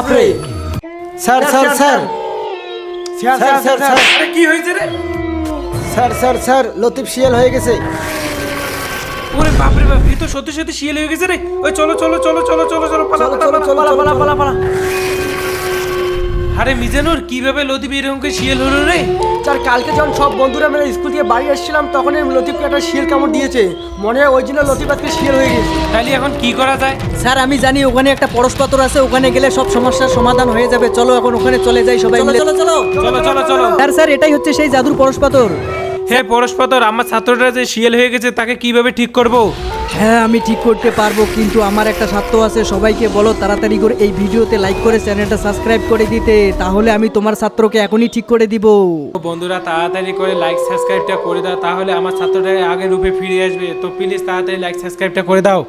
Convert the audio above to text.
বাপরে sir sir sir sir sir sir sir আরে কি হয়েছে রে? স্যার স্যার স্যার লতিফ শিয়াল হয়ে গেছে। ওরে বাপরে বাপ, এই তো সত্যি সত্যি শিয়াল হয়ে গেছে রে। ওই চলো চলো চলো চলো চলো চলো পালা চলো পালা চলো চলো পালা পালা পালা। আরে মিজানুর, কিভাবে লতিফ এরকম করে শিয়াল হলো রে? স্যার কালকে যখন সব বন্ধুরা মিলে স্কুল থেকে বাড়ি এসেছিলাম তখন লতিফকে একটা শিয়াল কামড় দিয়েছে, মনে হয় ওই জন্য লতিফ আজকে শিয়াল হয়ে গেছে। তাহলে এখন কি করা যায়? স্যার আমি জানি ওখানে একটা পরশ পাথর আছে, ওখানে গেলে সব সমস্যার সমাধান হয়ে যাবে। চলো এখন ওখানে চলে যাই সবাই মিলে। চলো চলো চলো চলো চলো। স্যার স্যার এটাই হচ্ছে সেই জাদুর পরশ পাথর। হ্যাঁ পরশপাথর, আমার ছাত্রটা যে শিয়াল হয়ে গেছে তাকে কিভাবে ঠিক করব? হ্যাঁ আমি ঠিক করতে পারবো, কিন্তু আমার একটা স্বার্থ আছে। সবাইকে বলো তাড়াতাড়ি করে এই ভিডিওতে লাইক করে চ্যানেলটা সাবস্ক্রাইব করে দিতে, তাহলে আমি তোমার ছাত্রকে এখনই ঠিক করে দিব। বন্ধুরা তাড়াতাড়ি করে লাইক সাবস্ক্রাইবটা করে দাও, তাহলে আমার ছাত্রটা আগের রূপে ফিরে আসবে। তো প্লিজ তাড়াতাড়ি লাইক সাবস্ক্রাইবটা করে দাও।